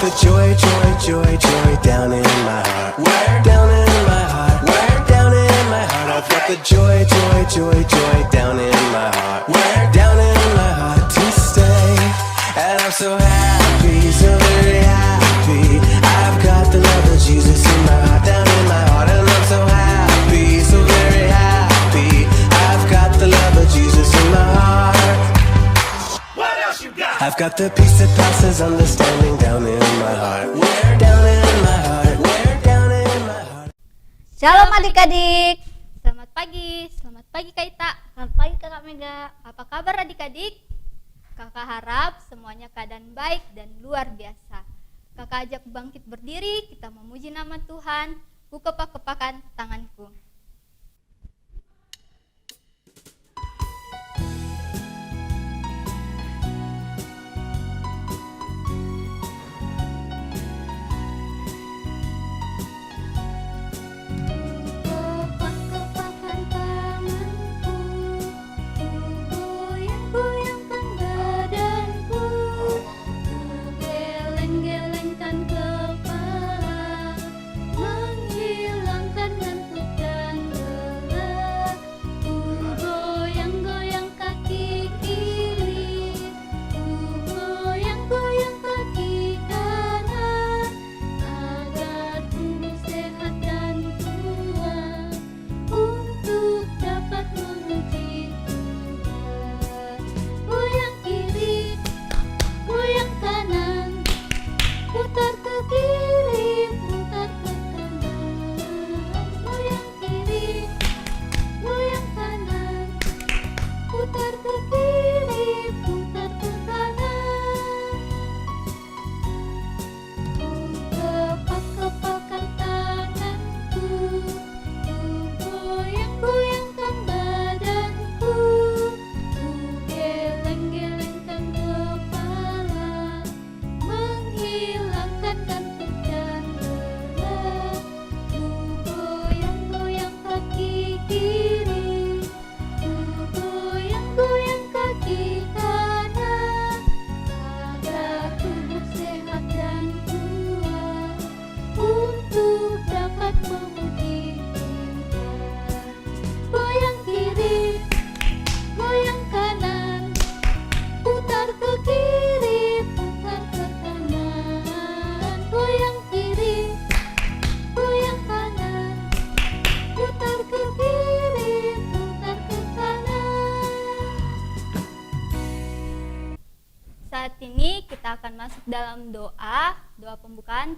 the joy, joy, joy, joy down in my heart. Where? Down in my heart. Where? Down in my heart. I've got the joy, joy, joy, joy down in my heart. Where? Down in my heart to stay. And I'm so happy, so very happy. I've got the love of Jesus in my heart, down in my heart. And I'm so happy, so very happy. I've got the love of Jesus in my heart. What else you got? I've got the peace that passes understanding down in my heart. Where? Down in my heart. Where? Down in my heart. Shalom adik-adik. Selamat pagi Kak Ita. Selamat pagi Kakak Mega. Apa kabar adik-adik? Kakak harap semuanya keadaan baik dan luar biasa. Kakak ajak bangkit berdiri, kita memuji nama Tuhan. Ku kepak-kepakan tanganku. Saat ini kita akan masuk dalam doa pembukaan.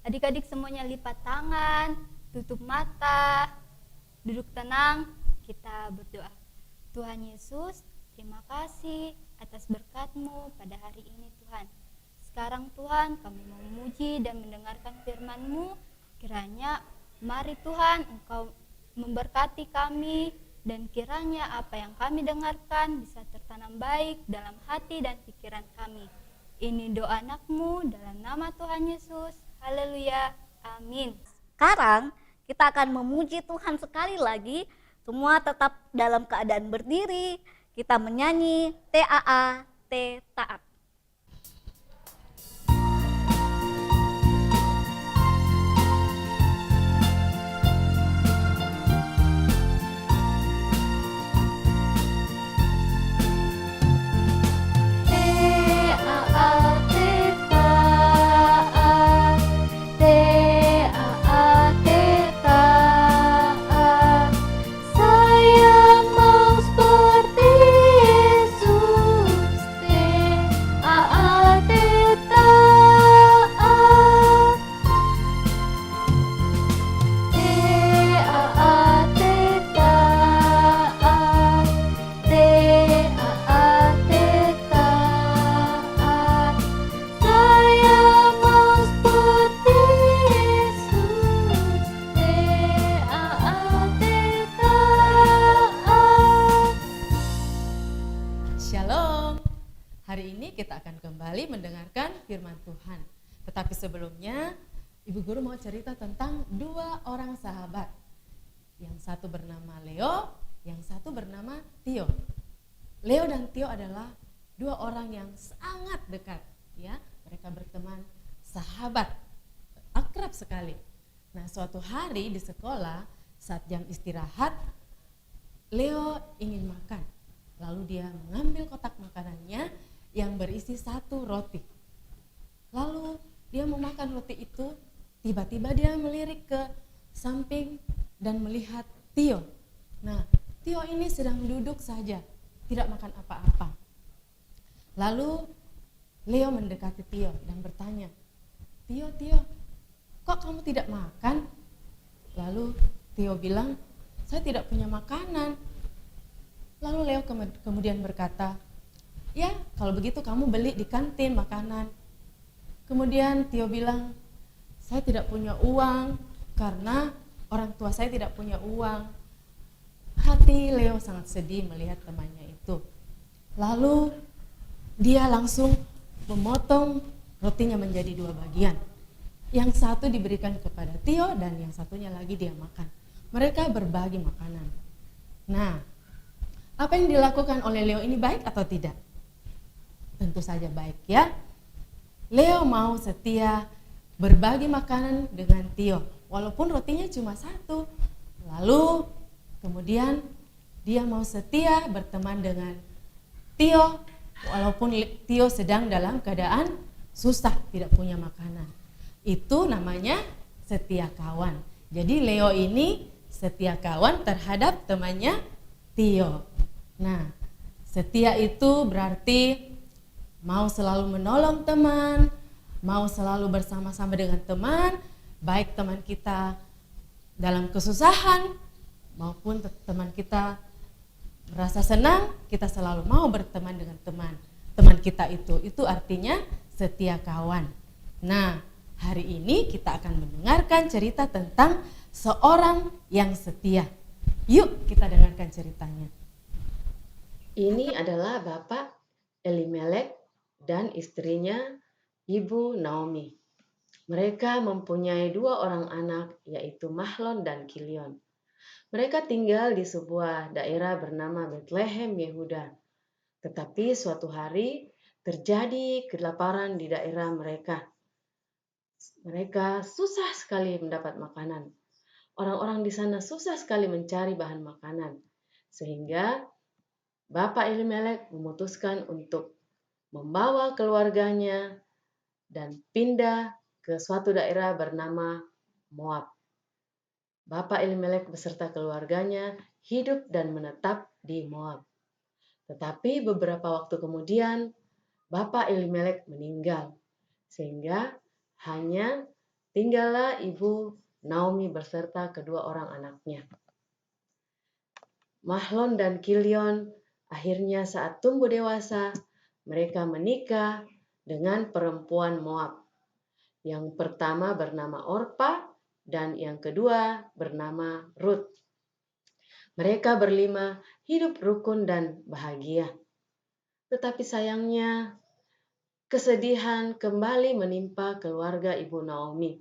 Adik-adik semuanya lipat tangan, tutup mata, duduk tenang, kita berdoa. Tuhan Yesus, terima kasih atas berkat-Mu pada hari ini Tuhan. Sekarang Tuhan kami memuji dan mendengarkan firman-Mu. Kiranya mari Tuhan Engkau memberkati kami, dan kiranya apa yang kami dengarkan bisa tertanam baik dalam hati dan pikiran kami. Ini doa anak-Mu dalam nama Tuhan Yesus. Haleluya. Amin. Sekarang kita akan memuji Tuhan sekali lagi. Semua tetap dalam keadaan berdiri. Kita menyanyi TAA, Taat. Kita akan kembali mendengarkan firman Tuhan. Tetapi sebelumnya, Ibu Guru mau cerita tentang dua orang sahabat. Yang satu bernama Leo, yang satu bernama Tio. Leo dan Tio adalah dua orang yang sangat dekat, ya. Mereka berteman sahabat, akrab sekali. Nah, suatu hari di sekolah saat jam istirahat, Leo ingin makan. Lalu dia mengambil kotak makanannya yang berisi 1 roti. Lalu dia mau makan roti itu, tiba-tiba dia melirik ke samping dan melihat Tio. Nah, Tio ini sedang duduk saja, tidak makan apa-apa. Lalu Leo mendekati Tio dan bertanya, Tio, kok kamu tidak makan? Lalu Tio bilang, saya tidak punya makanan. Lalu Leo kemudian berkata, ya kalau begitu kamu beli di kantin makanan. Kemudian Tio bilang, saya tidak punya uang karena orang tua saya tidak punya uang. Hati Leo sangat sedih melihat temannya itu. Lalu dia langsung memotong rotinya menjadi 2 bagian. Yang satu diberikan kepada Tio dan yang satunya lagi dia makan. Mereka berbagi makanan. Nah, apa yang dilakukan oleh Leo ini baik atau tidak? Tentu saja baik ya. Leo mau setia berbagi makanan dengan Tio, walaupun rotinya cuma 1. Lalu kemudian dia mau setia berteman dengan Tio, walaupun Tio sedang dalam keadaan susah, tidak punya makanan. Itu namanya setia kawan. Jadi Leo ini setia kawan terhadap temannya Tio. Nah, setia itu berarti mau selalu menolong teman, mau selalu bersama-sama dengan teman, baik teman kita dalam kesusahan maupun teman kita merasa senang, kita selalu mau berteman dengan teman kita itu artinya setia kawan. Nah, hari ini kita akan mendengarkan cerita tentang seorang yang setia. Yuk kita dengarkan ceritanya. Ini adalah Bapak Elimelek dan istrinya Ibu Naomi. Mereka mempunyai 2 orang anak, yaitu Mahlon dan Kilion. Mereka tinggal di sebuah daerah bernama Bethlehem, Yehuda. Tetapi suatu hari terjadi kelaparan di daerah mereka. Mereka susah sekali mendapat makanan. Orang-orang di sana susah sekali mencari bahan makanan. Sehingga Bapak Elimelek memutuskan untuk membawa keluarganya dan pindah ke suatu daerah bernama Moab. Bapak Elimelek beserta keluarganya hidup dan menetap di Moab. Tetapi beberapa waktu kemudian Bapak Elimelek meninggal, sehingga hanya tinggallah Ibu Naomi beserta kedua orang anaknya. Mahlon dan Kilion akhirnya saat tumbuh dewasa, mereka menikah dengan perempuan Moab. Yang pertama bernama Orpa dan yang kedua bernama Rut. Mereka berlima hidup rukun dan bahagia. Tetapi sayangnya, kesedihan kembali menimpa keluarga Ibu Naomi.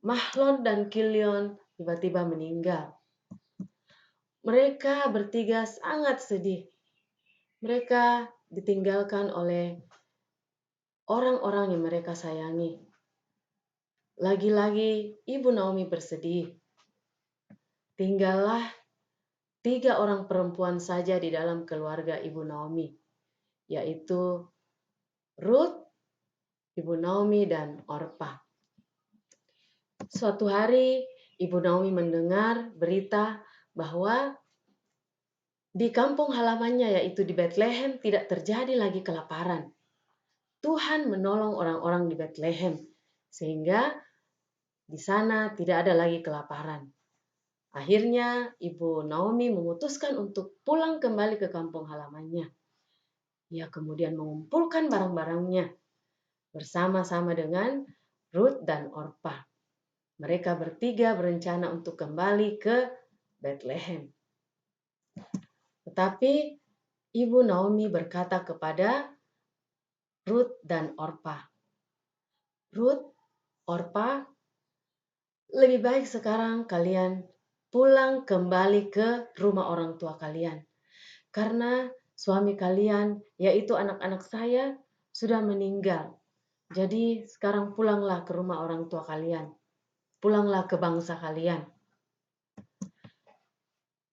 Mahlon dan Kilion tiba-tiba meninggal. Mereka bertiga sangat sedih. Mereka ditinggalkan oleh orang-orang yang mereka sayangi. Lagi-lagi Ibu Naomi bersedih. Tinggallah 3 orang perempuan saja di dalam keluarga Ibu Naomi, yaitu Rut, Ibu Naomi, dan Orpa. Suatu hari Ibu Naomi mendengar berita bahwa di kampung halamannya, yaitu di Bethlehem, tidak terjadi lagi kelaparan. Tuhan menolong orang-orang di Bethlehem, sehingga di sana tidak ada lagi kelaparan. Akhirnya Ibu Naomi memutuskan untuk pulang kembali ke kampung halamannya. Ia kemudian mengumpulkan barang-barangnya bersama-sama dengan Rut dan Orpa. Mereka bertiga berencana untuk kembali ke Bethlehem. Tetapi Ibu Naomi berkata kepada Rut dan Orpa, Rut, Orpa, lebih baik sekarang kalian pulang kembali ke rumah orang tua kalian. Karena suami kalian, yaitu anak-anak saya, sudah meninggal. Jadi sekarang pulanglah ke rumah orang tua kalian. Pulanglah ke bangsa kalian.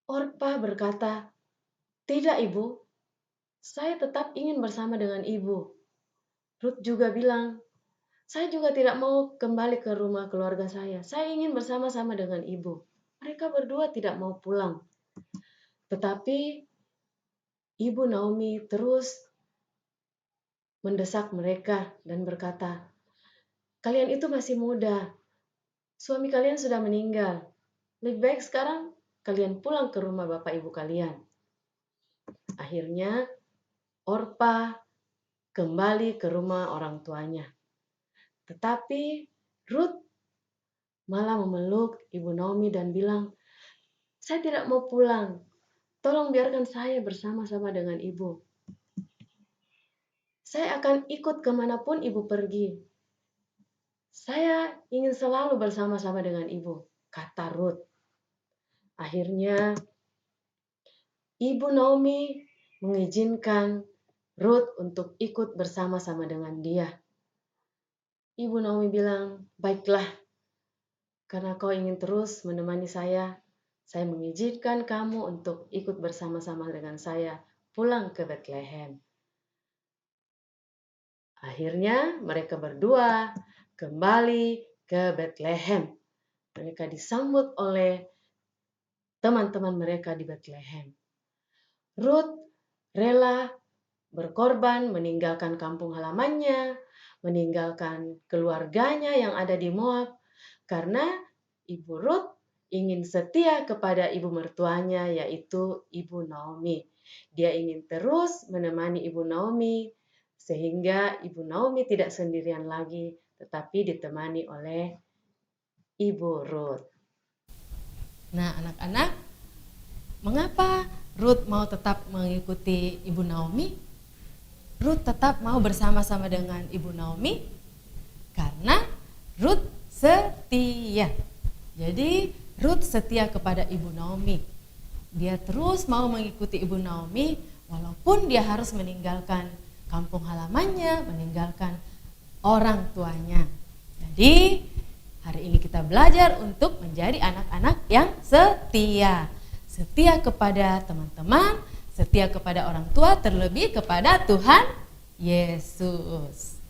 Orpa berkata, "Tidak, Ibu. Saya tetap ingin bersama dengan Ibu." Ruth juga bilang, "Saya juga tidak mau kembali ke rumah keluarga saya. Saya ingin bersama-sama dengan Ibu." Mereka berdua tidak mau pulang. Tetapi Ibu Naomi terus mendesak mereka dan berkata, "Kalian itu masih muda. Suami kalian sudah meninggal. Lebih baik sekarang kalian pulang ke rumah bapak ibu kalian." Akhirnya Orpa kembali ke rumah orang tuanya. Tetapi Ruth malah memeluk Ibu Naomi dan bilang, "Saya tidak mau pulang. Tolong biarkan saya bersama-sama dengan Ibu. Saya akan ikut kemanapun Ibu pergi. Saya ingin selalu bersama-sama dengan Ibu," kata Ruth. Akhirnya Ibu Naomi mengizinkan Ruth untuk ikut bersama-sama dengan dia. Ibu Naomi bilang, "Baiklah, karena kau ingin terus menemani saya mengizinkan kamu untuk ikut bersama-sama dengan saya pulang ke Bethlehem." Akhirnya mereka berdua kembali ke Bethlehem. Mereka disambut oleh teman-teman mereka di Bethlehem. Ruth rela berkorban meninggalkan kampung halamannya, meninggalkan keluarganya yang ada di Moab, karena Ibu Ruth ingin setia kepada ibu mertuanya, yaitu Ibu Naomi. Dia ingin terus menemani Ibu Naomi, sehingga Ibu Naomi tidak sendirian lagi, tetapi ditemani oleh Ibu Ruth. Nah, anak-anak, mengapa Ruth mau tetap mengikuti Ibu Naomi? Ruth tetap mau bersama-sama dengan Ibu Naomi karena Ruth setia. Jadi Ruth setia kepada Ibu Naomi. Dia terus mau mengikuti Ibu Naomi walaupun dia harus meninggalkan kampung halamannya, meninggalkan orang tuanya. Jadi hari ini kita belajar untuk menjadi anak-anak yang setia. Setia kepada teman-teman, setia kepada orang tua, terlebih kepada Tuhan Yesus.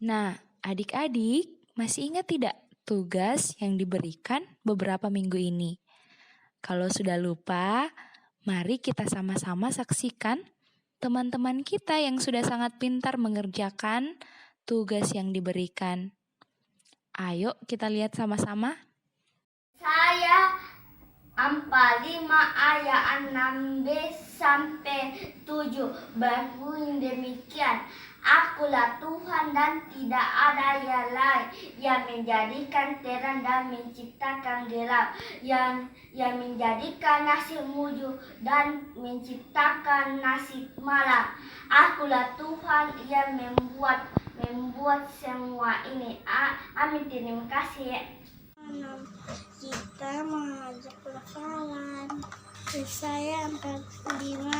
Nah, adik-adik masih ingat tidak tugas yang diberikan beberapa minggu ini? Kalau sudah lupa, mari kita sama-sama saksikan teman-teman kita yang sudah sangat pintar mengerjakan tugas yang diberikan. Ayo kita lihat sama-sama. Saya 45 ayat 6b sampai 7 berbunyi demikian. Akulah Tuhan dan tidak ada yang lain yang menjadikan terang dan menciptakan gelap, yang menjadikan nasib wujud dan menciptakan nasib malam. Akulah Tuhan yang membuat semua ini. Amin. Terima kasih. Kita mengajak pelafalan. Yesaya 45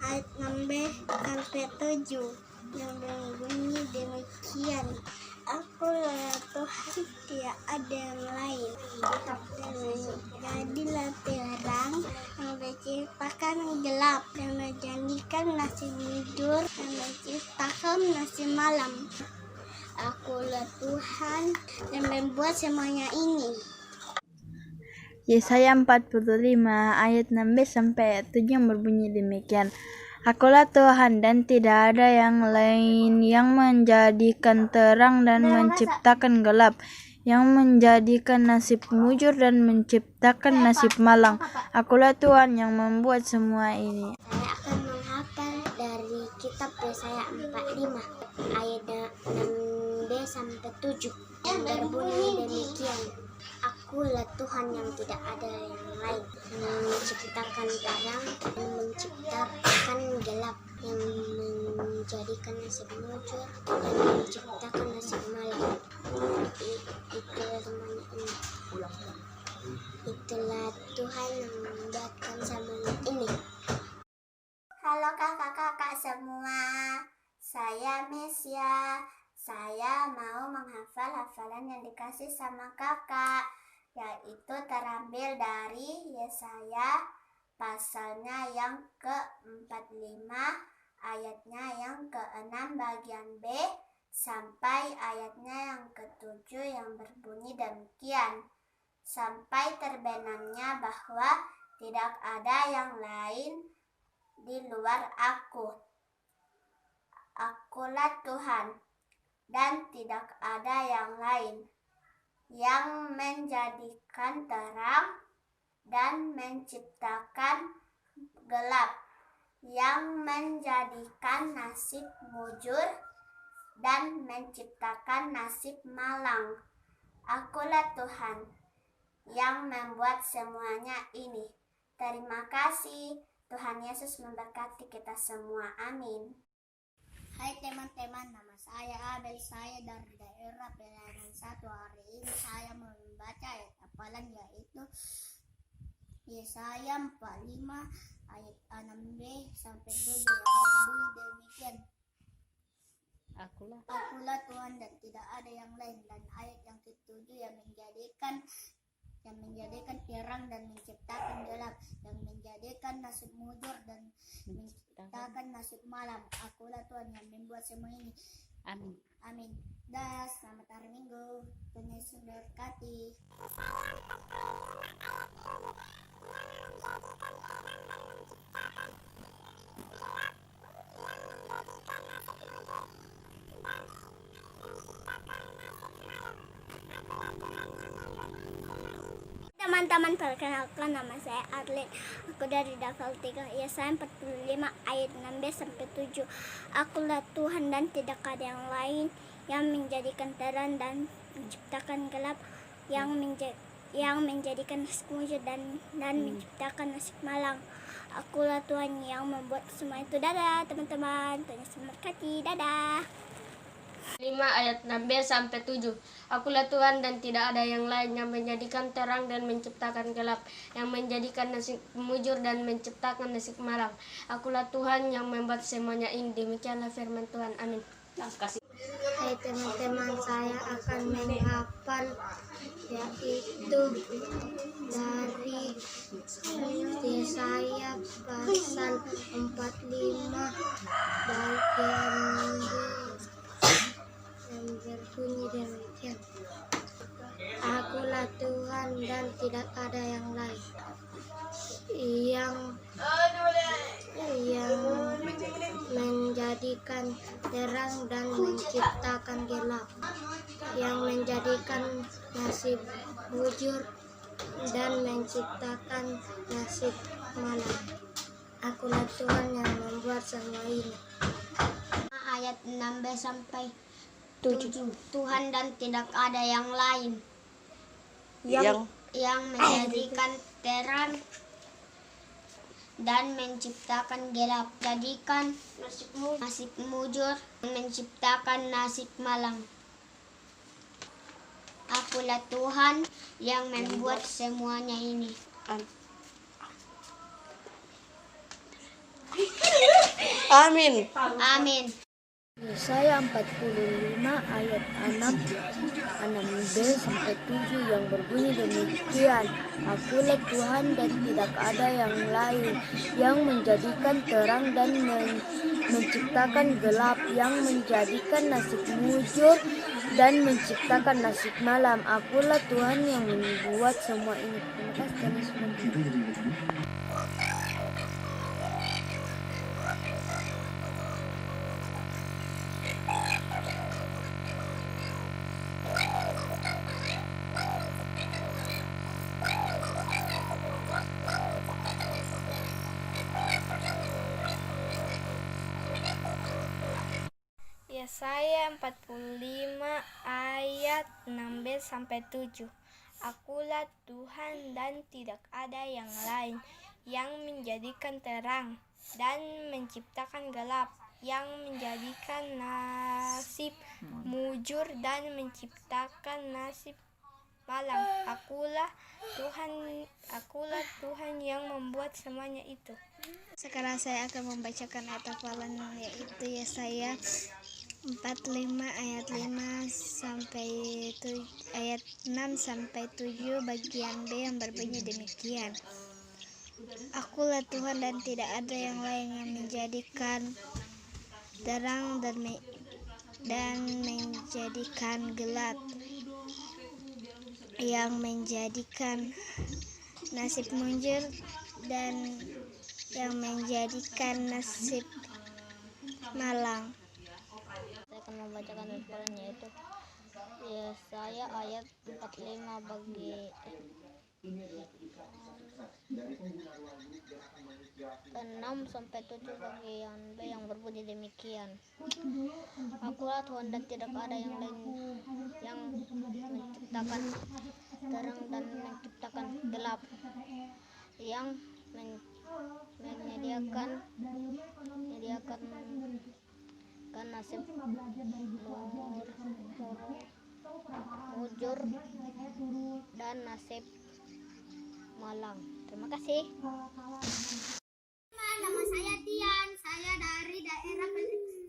ayat 6b sampai 7 yang berbunyi demikian. Akulah Tuhan, tidak ada yang lain. Jadilah terang yang menciptakan gelap, yang menjadikan nasib tidur, yang menciptakan nasib malam. Akulah Tuhan yang membuat semuanya ini. Yesaya 45 ayat 6b sampai 7 yang berbunyi demikian. Akulah Tuhan dan tidak ada yang lain yang menjadikan terang dan menciptakan gelap, yang menjadikan nasib mujur dan menciptakan nasib malang. Akulah Tuhan yang membuat semua ini. Saya akan menghafal dari kitab Yesaya 45 ayat 6b sampai 7 yang berbunyi demikian. Akulah Tuhan yang tidak ada yang lain, yang menciptakan terang dan menciptakan gelap, yang menjadikan nasib mujur dan menciptakan nasib malam. Itulah semuanya ini. Itulah Tuhan yang membuatkan semuanya ini. Halo kakak-kakak semua, saya Mesia. Saya mau menghafal hafalan yang dikasih sama kakak, yaitu terambil dari Yesaya pasalnya yang ke-45, ayatnya yang ke-6 bagian B, sampai ayatnya yang ke-7 yang berbunyi demikian. Sampai terbenamnya bahwa tidak ada yang lain di luar aku. Akulah Tuhan, dan tidak ada yang lain yang menjadikan terang dan menciptakan gelap, yang menjadikan nasib mujur dan menciptakan nasib malang. Akulah Tuhan yang membuat semuanya ini. Terima kasih. Tuhan Yesus memberkati kita semua. Amin. Hai teman-teman, nama saya Abel. Saya dari daerah Pelayanan 1. Hari ini saya membaca ayat hafalan yaitu Yesaya 45 ayat 6b sampai 7 yang berbunyi demikian. Akulah Tuhan dan tidak ada yang lain. Dan ayat yang ke-7 yang menjadikan terang dan menciptakan gelap, yang menjadikan nasib mujur dan menciptakan nasib malam. Akulah Tuhan yang membuat semua ini. Amin. Amin. Dan selamat hari Minggu. Tuhan Yesus memberkati. Teman-teman, perkenalkan, nama saya Arlene. Aku dari Dafal 3, Yesaya 45 ayat 6b sampai 7. Akulah Tuhan dan tidak ada yang lain, yang menjadikan terang dan menciptakan gelap, yang menjadikan nasib mujur dan menciptakan nasib malang. Akulah Tuhan yang membuat semua itu. Dadah teman-teman, Tuhan Yesus memberkati. Dadah. 5 ayat 6b sampai 7. Akulah Tuhan dan tidak ada yang lain, yang menjadikan terang dan menciptakan gelap, yang menjadikan nasib mujur dan menciptakan nasib malang. Akulah Tuhan yang membuat semuanya ini. Demikianlah firman Tuhan. Amin. Terima kasih. Hai teman-teman, saya akan menghafal yaitu dari Yesaya pasal 45 bagian B yang berbunyi demikian. Akulah Tuhan dan tidak ada yang lain, yang menjadikan terang dan menciptakan gelap, yang menjadikan nasib mujur dan menciptakan nasib malam. Akulah Tuhan yang membuat semua ini. Ayat 6b sampai 7. Tuhan dan tidak ada yang lain yang menjadikan terang dan menciptakan gelap, jadikan nasib mujur, menciptakan nasib malang. Akulah Tuhan yang membuat semuanya ini. Amin. Amin. Yesaya 45 ayat 6b sampai 7 yang berbunyi demikian. Akulah Tuhan dan tidak ada yang lain, yang menjadikan terang dan menciptakan gelap, yang menjadikan nasib mujur dan menciptakan nasib malam. Akulah Tuhan yang membuat semua ini. Terima kasih. Yesaya 45 ayat 6b sampai 7. Akulah Tuhan dan tidak ada yang lain, yang menjadikan terang dan menciptakan gelap, yang menjadikan nasib mujur dan menciptakan nasib malam. Akulah Tuhan yang membuat semuanya itu. Sekarang saya akan membacakan ayat hafalan yaitu Yesaya 45 ayat 5 sampai ayat 6 sampai 7 bagian B yang berbunyi demikian. Akulah Tuhan dan tidak ada yang lain yang menjadikan terang dan menjadikan gelap, yang menjadikan nasib mujur dan yang menjadikan nasib malang. Saya akan membacakan hafalan yaitu Yesaya ayat 45 bagi ke-6 sampai 7 bagian B yang berbunyi demikian. Akulah Tuhan dan tidak ada yang lain yang menciptakan terang dan menciptakan gelap, yang menyediakan nasib mujur dan nasib malang. Terima kasih. Nama saya Tian, saya dari daerah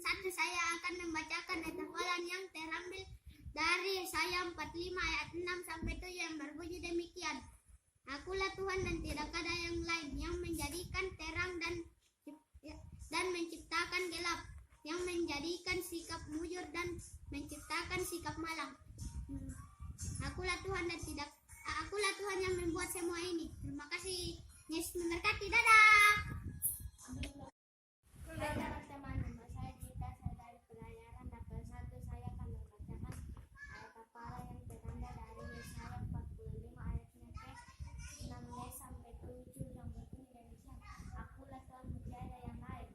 satu. Saya akan membacakan ayat hafalan yang terambil dari Yesaya 45 ayat 6 sampai 7 yang berbunyi demikian. Akulah Tuhan dan tidak ada yang lain yang menjadikan terang dan menciptakan gelap, yang menjadikan sikap mujur dan menciptakan sikap malang. Akulah Tuhan yang membuat semua ini. Terima kasih. Yesus memberkati. Dadah. Teman-teman, nama saya Gita, saya dari pelayaran dapur 1. Saya akan membacakan ayat hafalan yang terambil dari Yesaya 45 ayat 6 sampai 7 yang berbunyi demikian. Akulah Tuhan, tiada yang lain,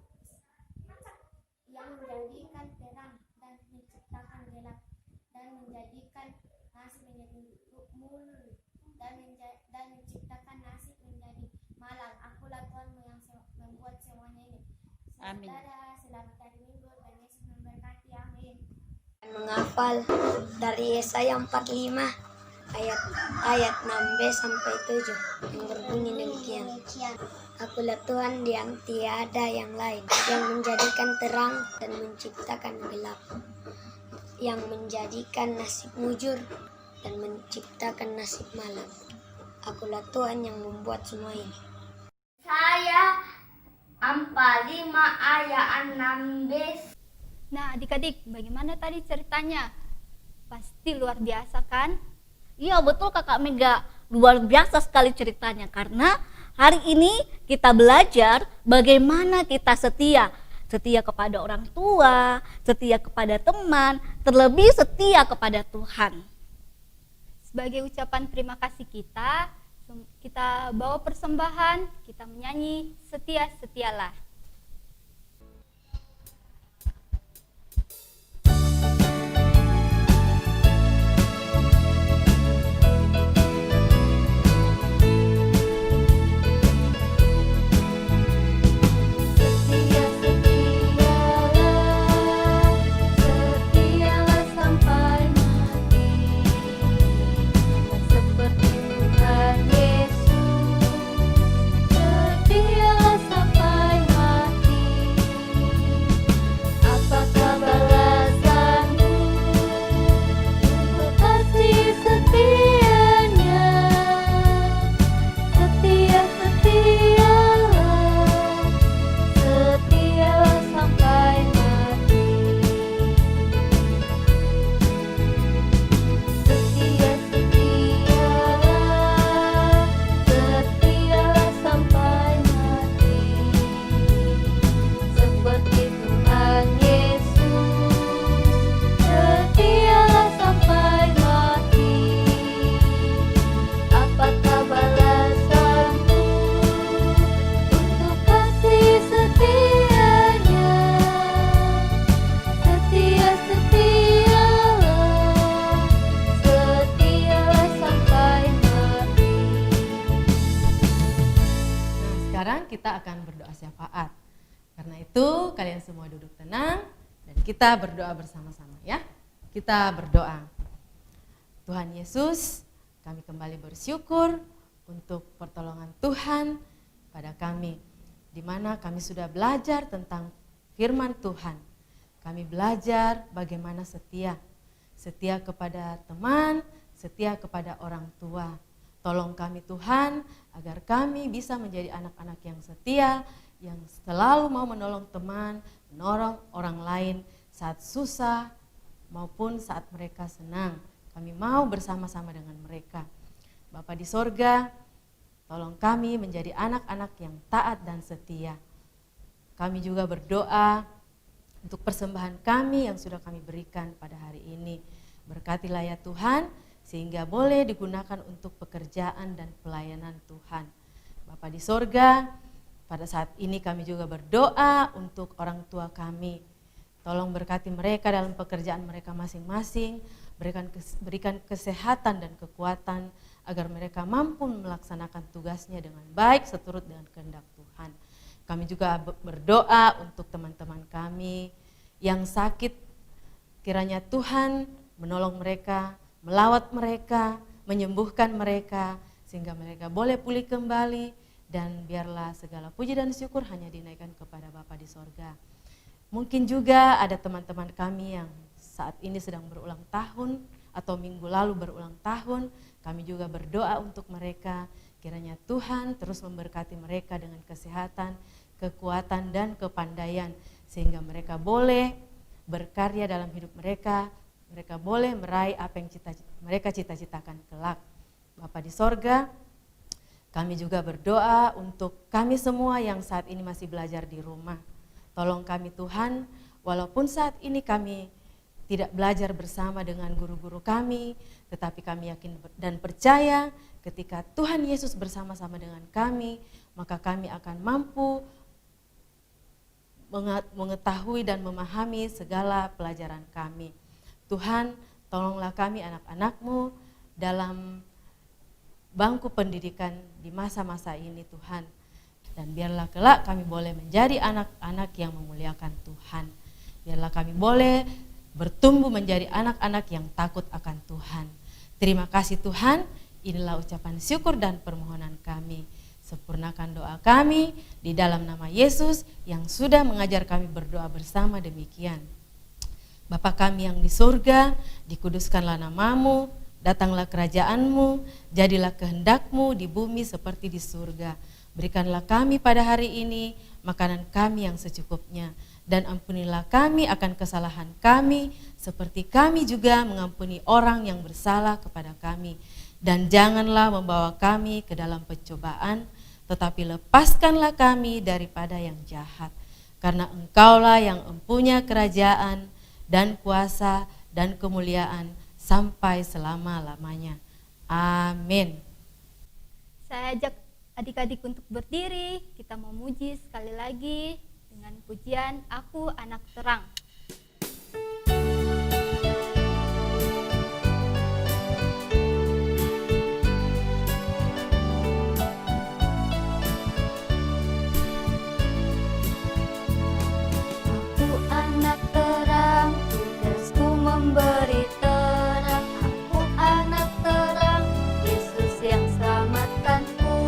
yang menjadikan terang dan menciptakan gelap, dan menjadikan nasib menjadi mulur, dan menciptakan nasib menjadi malang. Akulah Tuhan yang membuat semuanya ini. Amin. Selamat hari Minggu, dan Yesus memberkati. Amin. Menghafal dari Yesaya 45 ayat 6b sampai 7 yang berbunyi demikian. Akulah Tuhan yang tiada yang lain, yang menjadikan terang dan menciptakan gelap, yang menjadikan nasib mujur dan menciptakan nasib malam. Akulah Tuhan yang membuat semua ini. Saya 45 ayat 6b. Nah, adik-adik, bagaimana tadi ceritanya? Pasti luar biasa kan? Iya betul Kakak Mega, luar biasa sekali ceritanya karena hari ini kita belajar bagaimana kita setia kepada orang tua, setia kepada teman, terlebih setia kepada Tuhan. Sebagai ucapan terima kasih kita bawa persembahan, kita menyanyi setia-setialah. Kita akan berdoa syafaat. Karena itu kalian semua duduk tenang dan kita berdoa bersama-sama ya. Kita berdoa. Tuhan Yesus, kami kembali bersyukur untuk pertolongan Tuhan pada kami, di mana kami sudah belajar tentang firman Tuhan. Kami belajar bagaimana setia. Setia kepada teman, setia kepada orang tua. Tolong kami Tuhan agar kami bisa menjadi anak-anak yang setia, yang selalu mau menolong teman, menolong orang lain saat susah maupun saat mereka senang. Kami mau bersama-sama dengan mereka. Bapa di sorga, tolong kami menjadi anak-anak yang taat dan setia. Kami juga berdoa untuk persembahan kami yang sudah kami berikan pada hari ini. Berkatilah ya Tuhan, sehingga boleh digunakan untuk pekerjaan dan pelayanan Tuhan. Bapa di sorga, pada saat ini kami juga berdoa untuk orang tua kami. Tolong berkati mereka dalam pekerjaan mereka masing-masing, berikan kesehatan dan kekuatan agar mereka mampu melaksanakan tugasnya dengan baik seturut dengan kehendak Tuhan. Kami juga berdoa untuk teman-teman kami yang sakit, kiranya Tuhan menolong mereka, melawat mereka, menyembuhkan mereka, sehingga mereka boleh pulih kembali, dan biarlah segala puji dan syukur hanya dinaikkan kepada Bapa di sorga. Mungkin juga ada teman-teman kami yang saat ini sedang berulang tahun, atau minggu lalu berulang tahun, kami juga berdoa untuk mereka, kiranya Tuhan terus memberkati mereka dengan kesehatan, kekuatan, dan kepandaian, sehingga mereka boleh berkarya dalam hidup mereka boleh meraih apa yang mereka cita-citakan kelak. Bapa di sorga, kami juga berdoa untuk kami semua yang saat ini masih belajar di rumah. Tolong kami Tuhan, walaupun saat ini kami tidak belajar bersama dengan guru-guru kami, tetapi kami yakin dan percaya ketika Tuhan Yesus bersama-sama dengan kami, maka kami akan mampu mengetahui dan memahami segala pelajaran kami. Tuhan, tolonglah kami anak-anak-Mu dalam bangku pendidikan di masa-masa ini Tuhan. Dan biarlah kelak kami boleh menjadi anak-anak yang memuliakan Tuhan. Biarlah kami boleh bertumbuh menjadi anak-anak yang takut akan Tuhan. Terima kasih Tuhan, inilah ucapan syukur dan permohonan kami. Sempurnakan doa kami di dalam nama Yesus yang sudah mengajar kami berdoa bersama demikian. Bapa kami yang di surga, dikuduskanlah namamu, datanglah kerajaanmu, jadilah kehendak-Mu di bumi seperti di surga. Berikanlah kami pada hari ini makanan kami yang secukupnya, dan ampunilah kami akan kesalahan kami, seperti kami juga mengampuni orang yang bersalah kepada kami. Dan janganlah membawa kami ke dalam pencobaan, tetapi lepaskanlah kami daripada yang jahat. Karena Engkaulah yang empunya kerajaan, dan kuasa, dan kemuliaan sampai selama-lamanya. Amin. Saya ajak adik-adik untuk berdiri, kita memuji sekali lagi dengan pujian Aku Anak Terang. Aku anak terang, tugasku memberi terang. Aku anak terang, Yesus yang selamatkanku.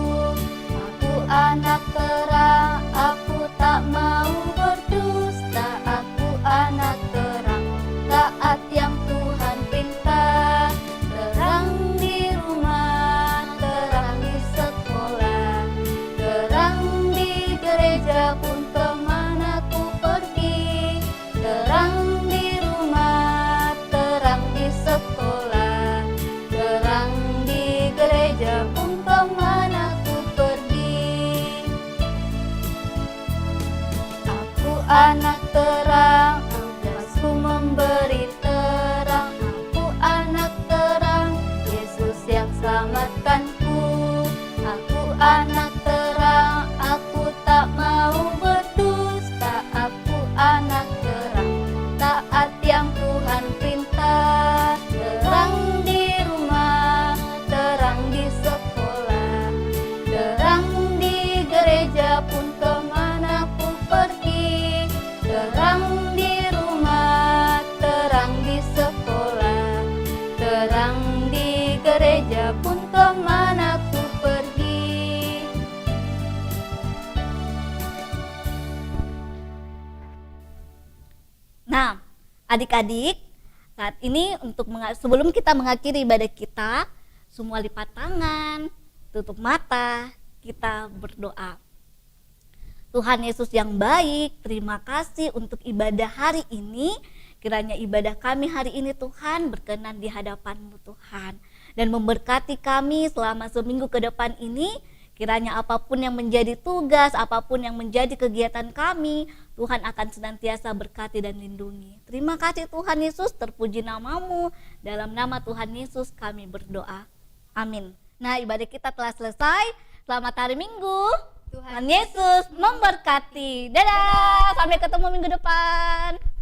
Aku anak terang, aku tak mau berdusta. Aku anak terang, taat yang Tuhan perintah. Terang di rumah, terang di sekolah, terang di gereja pun kemana ku pergi. Terang di rumah, terang di sekolah, terang di gereja pun kemana ku pergi. Aku anak terang, tugasku memberi terang. Aku anak terang, Yesus yang selamatkanku. Aku anak terang, aku tak mau berdusta. Aku anak terang, taat yang Tuhan perintah. Terang di rumah, terang di sekolah, terang di gereja pun kemana ku pergi. Terang di Adik-adik, saat ini sebelum kita mengakhiri ibadah kita, semua lipat tangan, tutup mata, kita berdoa. Tuhan Yesus yang baik, terima kasih untuk ibadah hari ini. Kiranya ibadah kami hari ini Tuhan berkenan di hadapan-Mu Tuhan. Dan memberkati kami selama seminggu ke depan ini. Kiranya apapun yang menjadi tugas, apapun yang menjadi kegiatan kami, Tuhan akan senantiasa berkati dan lindungi. Terima kasih Tuhan Yesus, terpuji nama-Mu. Dalam nama Tuhan Yesus kami berdoa. Amin. Nah, ibadah kita telah selesai. Selamat hari Minggu. Tuhan Yesus memberkati. Dadah, sampai ketemu minggu depan.